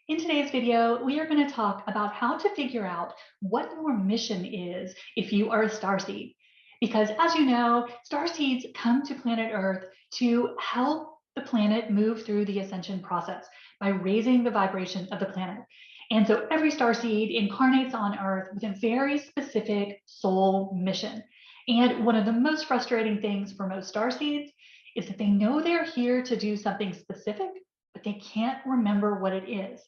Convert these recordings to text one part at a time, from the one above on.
In today's video, we are going to talk about how to figure out what your mission is if you are a starseed. Because as you know, starseeds come to planet Earth to help the planet move through the ascension process by raising the vibration of the planet. And so every starseed incarnates on Earth with a very specific soul mission. And one of the most frustrating things for most starseeds is that they know they're here to do something specific, but they can't remember what it is.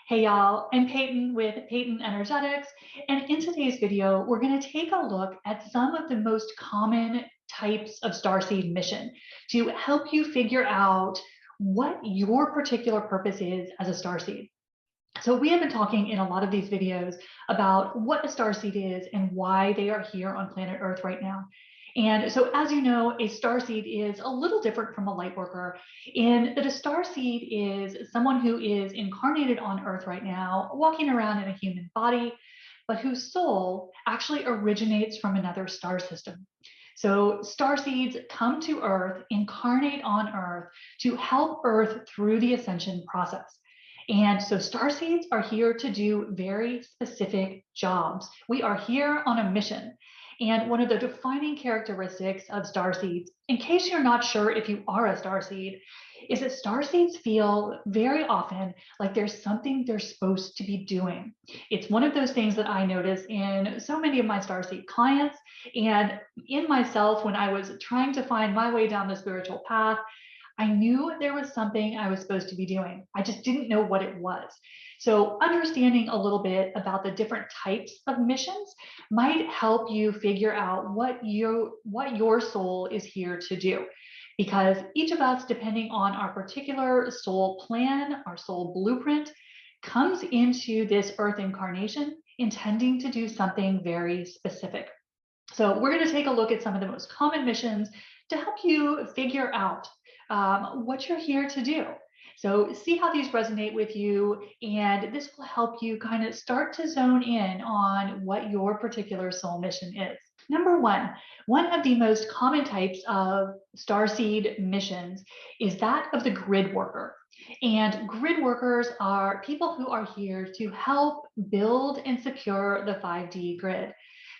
Hey y'all, I'm Peyton with Peyton Energetics, and in today's video, we're going to take a look at some of the most common types of starseed mission to help you figure out what your particular purpose is as a starseed. So we have been talking in a lot of these videos about what a starseed is and why they are here on planet Earth right now. And so, as you know, a starseed is a little different from a light worker in that a starseed is someone who is incarnated on Earth right now, walking around in a human body, but whose soul actually originates from another star system. So starseeds come to Earth, incarnate on Earth to help Earth through the ascension process. And so starseeds are here to do very specific jobs. We are here on a mission. And one of the defining characteristics of starseeds, in case you're not sure if you are a starseed, is that starseeds feel very often like there's something they're supposed to be doing. It's one of those things that I notice in so many of my starseed clients and in myself when I was trying to find my way down the spiritual path. I knew there was something I was supposed to be doing. I just didn't know what it was. So understanding a little bit about the different types of missions might help you figure out what your soul is here to do. Because each of us, depending on our particular soul plan, our soul blueprint, comes into this Earth incarnation intending to do something very specific. So we're going to take a look at some of the most common missions to help you figure out what you're here to do. So see how these resonate with you, and this will help you kind of start to zone in on what your particular soul mission is. Number one of the most common types of starseed missions is that of the grid worker. And grid workers are people who are here to help build and secure the 5D grid.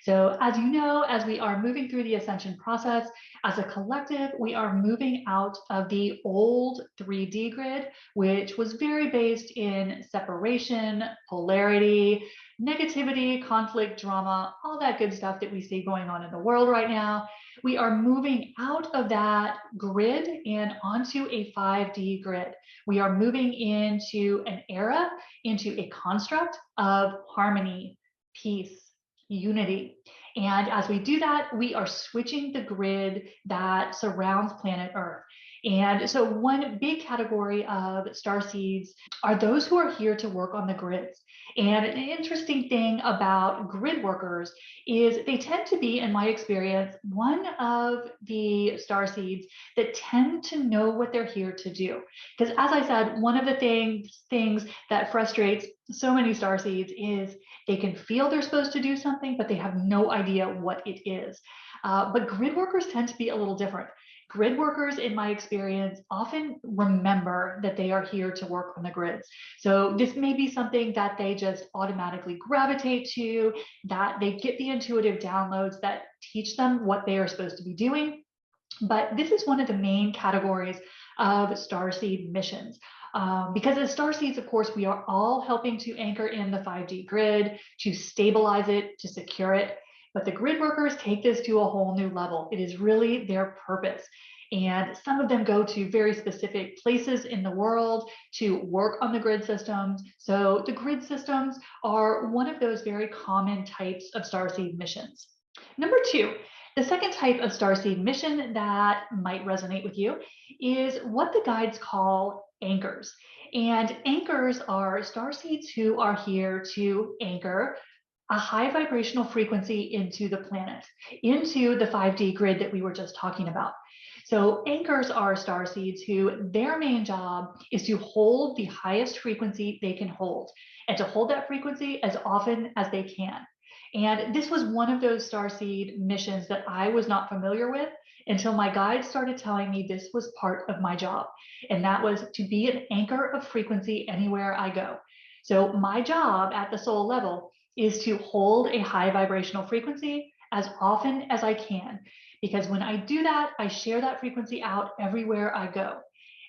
So as you know, as we are moving through the ascension process, as a collective, we are moving out of the old 3D grid, which was very based in separation, polarity, negativity, conflict, drama, all that good stuff that we see going on in the world right now. We are moving out of that grid and onto a 5D grid. We are moving into an era, into a construct of harmony, peace, unity. And as we do that, we are switching the grid that surrounds planet Earth. And so one big category of starseeds are those who are here to work on the grids. And an interesting thing about grid workers is they tend to be, in my experience, one of the starseeds that tend to know what they're here to do. Because as I said, one of the things that frustrates so many starseeds is they can feel they're supposed to do something, but they have no idea what it is. But grid workers tend to be a little different. Grid workers, in my experience, often remember that they are here to work on the grids. So this may be something that they just automatically gravitate to, that they get the intuitive downloads that teach them what they are supposed to be doing. But this is one of the main categories of starseed missions. Because as starseeds, of course, we are all helping to anchor in the 5D grid, to stabilize it, to secure it. But the grid workers take this to a whole new level. It is really their purpose. And some of them go to very specific places in the world to work on the grid systems. So the grid systems are one of those very common types of starseed missions. Number two, the second type of starseed mission that might resonate with you is what the guides call anchors. And anchors are starseeds who are here to anchor a high vibrational frequency into the planet, into the 5D grid that we were just talking about. So anchors are starseeds who their main job is to hold the highest frequency they can hold and to hold that frequency as often as they can. And this was one of those starseed missions that I was not familiar with until my guide started telling me this was part of my job. And that was to be an anchor of frequency anywhere I go. So my job at the soul level is to hold a high vibrational frequency as often as I can. Because when I do that, I share that frequency out everywhere I go.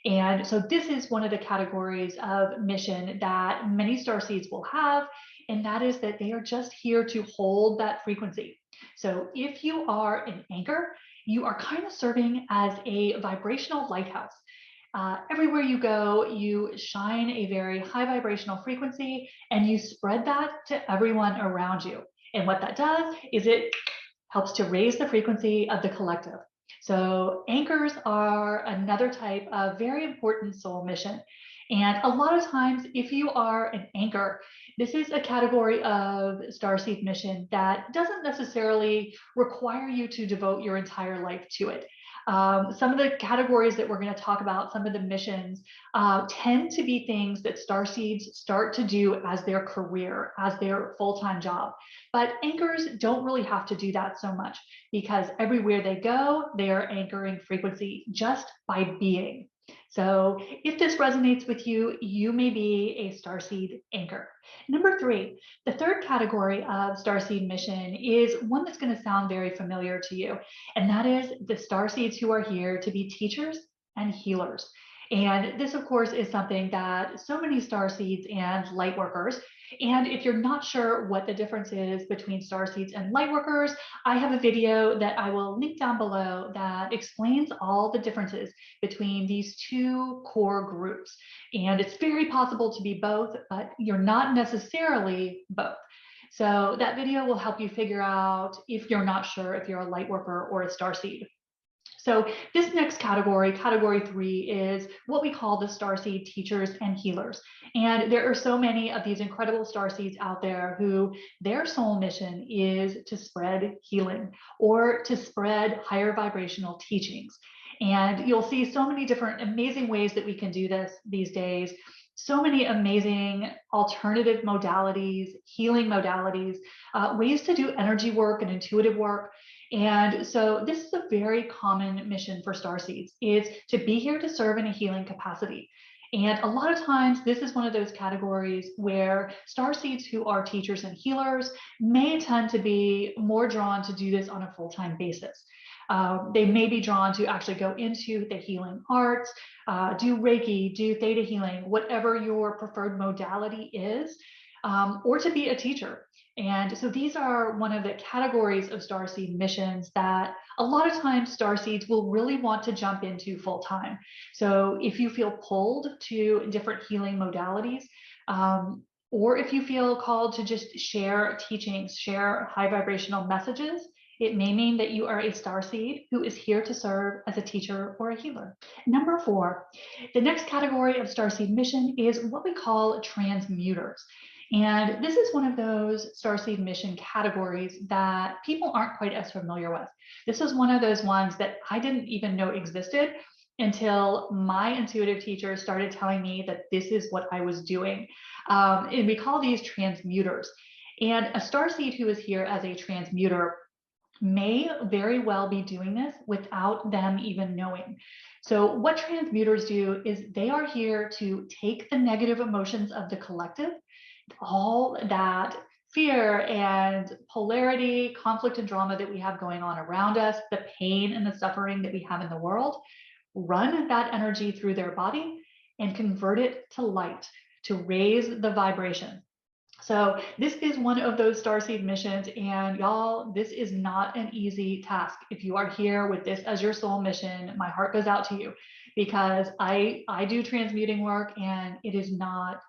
And so this is one of the categories of mission that many starseeds will have, and that is that they are just here to hold that frequency. So if you are an anchor, you are kind of serving as a vibrational lighthouse. Everywhere you go, you shine a very high vibrational frequency and you spread that to everyone around you. And what that does is it helps to raise the frequency of the collective. So anchors are another type of very important soul mission. And a lot of times, if you are an anchor, this is a category of starseed mission that doesn't necessarily require you to devote your entire life to it. Some of the categories that we're going to talk about, some of the missions, tend to be things that starseeds start to do as their career, as their full-time job. But anchors don't really have to do that so much because everywhere they go, they are anchoring frequency just by being. So if this resonates with you, you may be a starseed anchor. Number 3, the third category of starseed mission is one that's going to sound very familiar to you, and that is the starseeds who are here to be teachers and healers. And this, of course, is something that so many starseeds and light workers. And if you're not sure what the difference is between starseeds and light workers, I have a video that I will link down below that explains all the differences between these two core groups. And it's very possible to be both, but you're not necessarily both. So that video will help you figure out if you're not sure if you're a light worker or a starseed. So this next category, category 3, is what we call the starseed teachers and healers. And there are so many of these incredible starseeds out there who their soul mission is to spread healing or to spread higher vibrational teachings. And you'll see so many different amazing ways that we can do this these days. So many amazing alternative modalities, healing modalities, ways to do energy work and intuitive work. And so this is a very common mission for starseeds, is to be here to serve in a healing capacity. And a lot of times, this is one of those categories where starseeds who are teachers and healers may tend to be more drawn to do this on a full-time basis. They may be drawn to actually go into the healing arts, do Reiki, do theta healing, whatever your preferred modality is, or to be a teacher. And so these are one of the categories of starseed missions that a lot of times starseeds will really want to jump into full time. So if you feel pulled to different healing modalities, or if you feel called to just share teachings, share high vibrational messages, it may mean that you are a starseed who is here to serve as a teacher or a healer. Number 4, the next category of starseed mission is what we call transmuters. And this is one of those starseed mission categories that people aren't quite as familiar with. This is one of those ones that I didn't even know existed until my intuitive teacher started telling me that this is what I was doing. And we call these transmuters. And a starseed who is here as a transmuter may very well be doing this without them even knowing. So what transmuters do is they are here to take the negative emotions of the collective, all that fear and polarity, conflict and drama that we have going on around us, the pain and the suffering that we have in the world, run that energy through their body and convert it to light, to raise the vibration. So this is one of those starseed missions, and y'all, this is not an easy task. If you are here with this as your soul mission, my heart goes out to you, because I do transmuting work, and it is not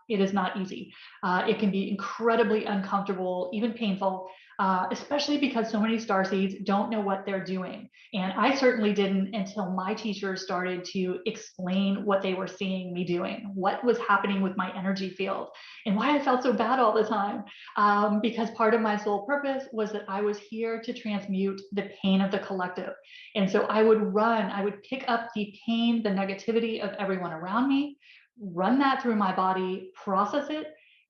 easy. It can be incredibly uncomfortable, even painful, especially because so many starseeds don't know what they're doing. And I certainly didn't until my teachers started to explain what they were seeing me doing, what was happening with my energy field, and why I felt so bad all the time. Because part of my soul purpose was that I was here to transmute the pain of the collective. And so I would pick up the pain, the negativity of everyone around me, run that through my body, process it,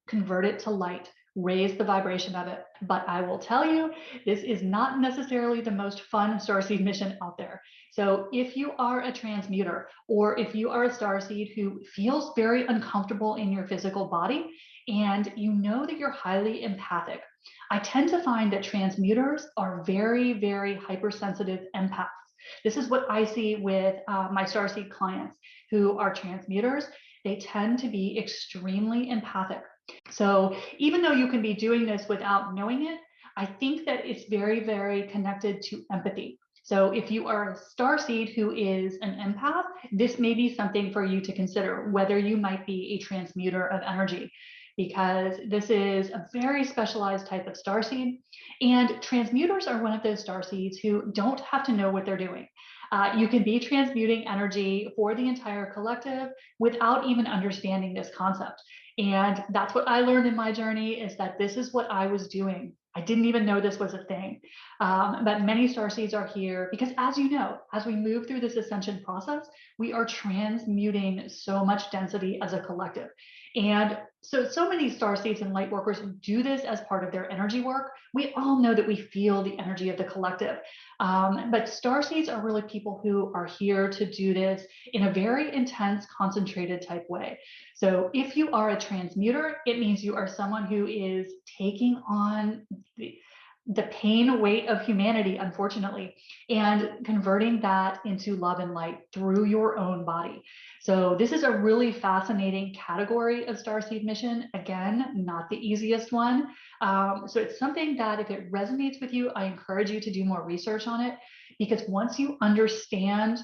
convert it to light, raise the vibration of it. But I will tell you, this is not necessarily the most fun starseed mission out there. So if you are a transmuter, or if you are a starseed who feels very uncomfortable in your physical body, and you know that you're highly empathic, I tend to find that transmuters are very, very hypersensitive empaths. This is what I see with my starseed clients who are transmuters. They tend to be extremely empathic. So even though you can be doing this without knowing it, I think that it's very, very connected to empathy. So if you are a starseed who is an empath, this may be something for you to consider, whether you might be a transmuter of energy, because this is a very specialized type of starseed. And transmuters are one of those starseeds who don't have to know what they're doing. You can be transmuting energy for the entire collective without even understanding this concept. And that's what I learned in my journey, is that this is what I was doing. I didn't even know this was a thing. But many starseeds are here because, as you know, as we move through this ascension process, we are transmuting so much density as a collective. And so many starseeds and light workers do this as part of their energy work. We all know that we feel the energy of the collective. But starseeds are really people who are here to do this in a very intense, concentrated type way. So if you are a transmuter, it means you are someone who is taking on the pain weight of humanity, unfortunately, and converting that into love and light through your own body. So this is a really fascinating category of starseed mission. Again, not the easiest one. So it's something that if it resonates with you, I encourage you to do more research on it, because once you understand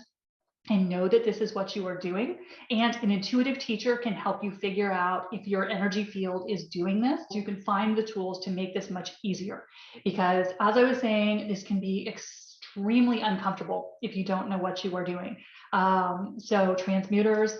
and know that this is what you are doing, and an intuitive teacher can help you figure out if your energy field is doing this, you can find the tools to make this much easier. Because as I was saying, this can be extremely uncomfortable if you don't know what you are doing. So transmuters,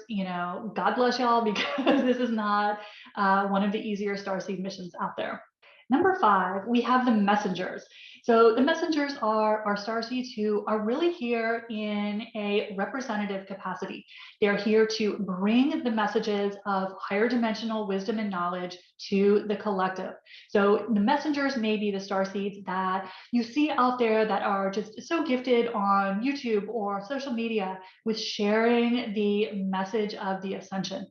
God bless y'all, because this is not one of the easier starseed missions out there. Number 5, we have the messengers. So the messengers are our starseeds who are really here in a representative capacity. They're here to bring the messages of higher dimensional wisdom and knowledge to the collective. So the messengers may be the starseeds that you see out there that are just so gifted on YouTube or social media with sharing the message of the ascension,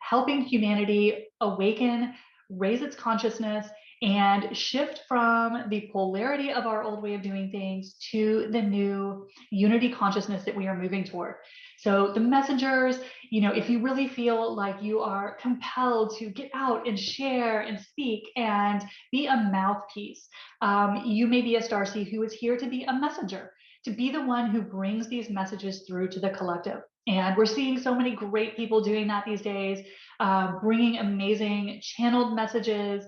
helping humanity awaken, raise its consciousness, and shift from the polarity of our old way of doing things to the new unity consciousness that we are moving toward. So the messengers, if you really feel like you are compelled to get out and share and speak and be a mouthpiece, you may be a starseed who is here to be a messenger, to be the one who brings these messages through to the collective. And we're seeing so many great people doing that these days, bringing amazing channeled messages,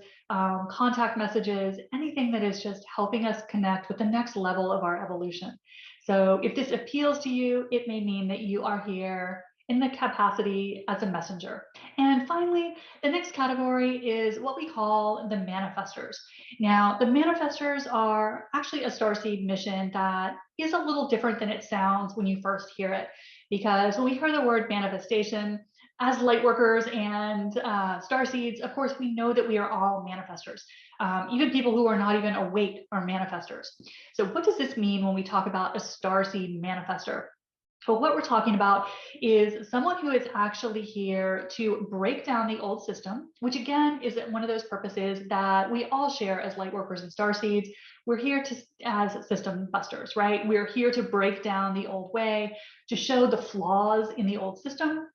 contact messages, anything that is just helping us connect with the next level of our evolution. So if this appeals to you, it may mean that you are here in the capacity as a messenger. And finally, the next category is what we call the manifestors. Now, the manifestors are actually a starseed mission that is a little different than it sounds when you first hear it, because when we hear the word manifestation, as light workers and starseeds, of course, we know that we are all manifestors. Even people who are not even awake are manifestors. So what does this mean when we talk about a starseed manifestor? Well, what we're talking about is someone who is actually here to break down the old system, which again is one of those purposes that we all share as light workers and starseeds. We're here as system busters, right? We're here to break down the old way, to show the flaws in the old system.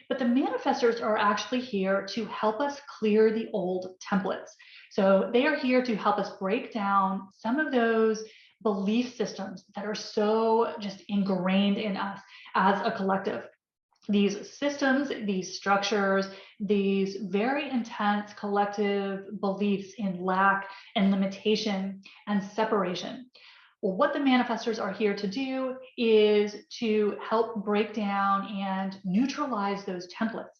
But the manifestors are actually here to help us clear the old templates. So they are here to help us break down some of those belief systems that are so just ingrained in us as a collective. These systems, these structures, these very intense collective beliefs in lack and limitation and separation. Well, what the manifestors are here to do is to help break down and neutralize those templates.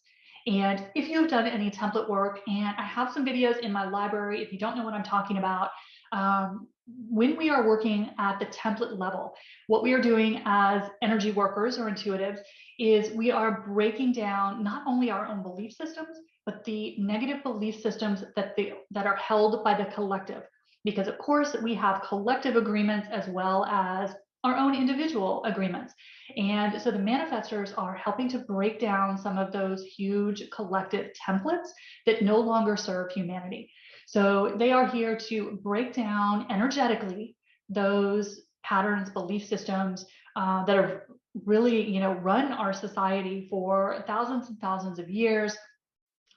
And if you've done any template work, and I have some videos in my library, if you don't know what I'm talking about, when we are working at the template level, what we are doing as energy workers or intuitives is we are breaking down not only our own belief systems, but the negative belief systems that are held by the collective. Because of course we have collective agreements as well as our own individual agreements. And so the manifestors are helping to break down some of those huge collective templates that no longer serve humanity. So they are here to break down energetically those patterns, belief systems that have really, run our society for thousands and thousands of years,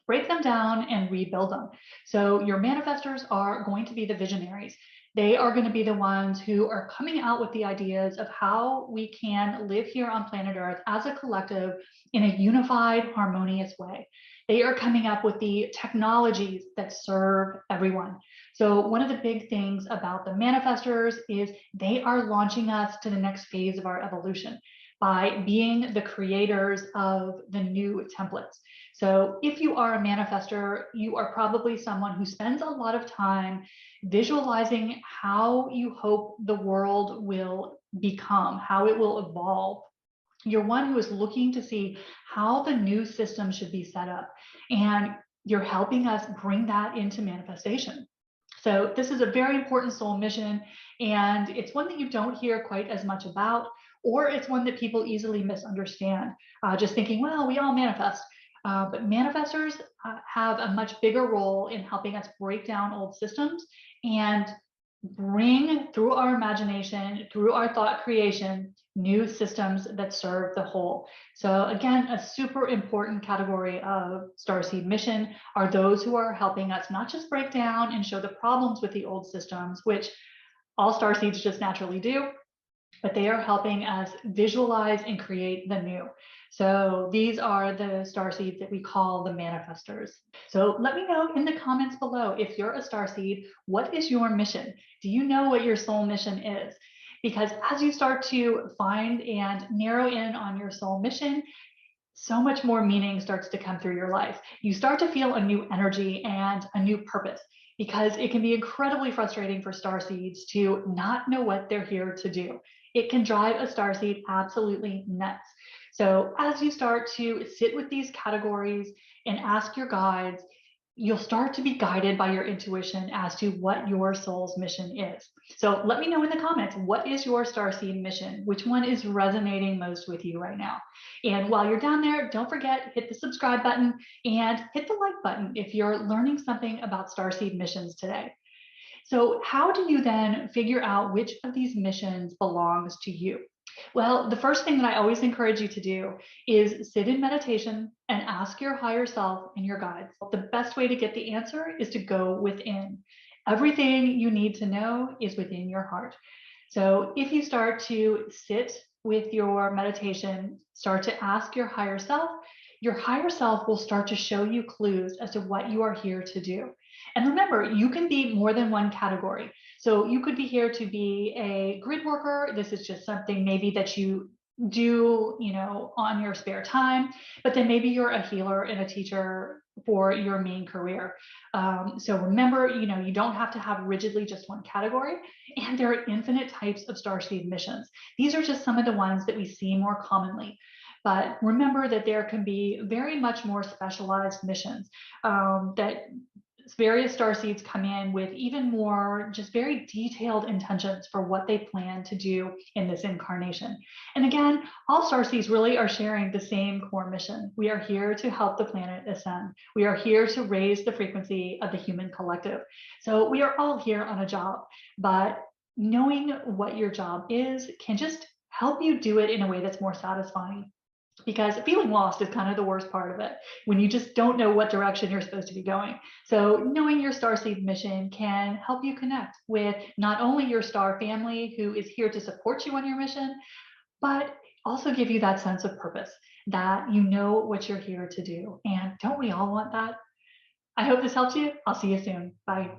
break them down and rebuild them. So your manifestors are going to be the visionaries. They are going to be the ones who are coming out with the ideas of how we can live here on planet Earth as a collective in a unified, harmonious way. They are coming up with the technologies that serve everyone. So one of the big things about the manifestors is they are launching us to the next phase of our evolution by being the creators of the new templates. So if you are a manifestor, you are probably someone who spends a lot of time visualizing how you hope the world will become, how it will evolve. You're one who is looking to see how the new system should be set up, and you're helping us bring that into manifestation. So this is a very important soul mission, and it's one that you don't hear quite as much about, or it's one that people easily misunderstand, just thinking, well, we all manifest. But manifestors have a much bigger role in helping us break down old systems and bring through our imagination, through our thought creation, new systems that serve the whole. So again, a super important category of Starseed mission are those who are helping us not just break down and show the problems with the old systems, which all Starseeds just naturally do, but they are helping us visualize and create the new. So these are the starseeds that we call the manifestors. So let me know in the comments below, if you're a starseed, what is your mission? Do you know what your soul mission is? Because as you start to find and narrow in on your soul mission, so much more meaning starts to come through your life. You start to feel a new energy and a new purpose, because it can be incredibly frustrating for starseeds to not know what they're here to do. It can drive a starseed absolutely nuts. So as you start to sit with these categories and ask your guides, you'll start to be guided by your intuition as to what your soul's mission is. So let me know in the comments, what is your starseed mission? Which one is resonating most with you right now? And while you're down there, don't forget, hit the subscribe button and hit the like button if you're learning something about starseed missions today. So how do you then figure out which of these missions belongs to you? Well, the first thing that I always encourage you to do is sit in meditation and ask your higher self and your guides. The best way to get the answer is to go within. Everything you need to know is within your heart. So if you start to sit with your meditation, start to ask your higher self will start to show you clues as to what you are here to do. And remember, you can be more than one category. So you could be here to be a grid worker. This is just something maybe that you do, on your spare time, but then maybe you're a healer and a teacher for your main career. So remember, you don't have to have rigidly just one category, and there are infinite types of starseed missions. These are just some of the ones that we see more commonly. But remember that there can be very much more specialized missions that various starseeds come in with even more just very detailed intentions for what they plan to do in this incarnation. And again, all starseeds really are sharing the same core mission. We are here to help the planet ascend. We are here to raise the frequency of the human collective. So we are all here on a job, but knowing what your job is can just help you do it in a way that's more satisfying. Because feeling lost is kind of the worst part of it, when you just don't know what direction you're supposed to be going. So knowing your starseed mission can help you connect with not only your star family, who is here to support you on your mission, but also give you that sense of purpose, that you know what you're here to do. And don't we all want that? I hope this helps you. I'll see you soon. Bye.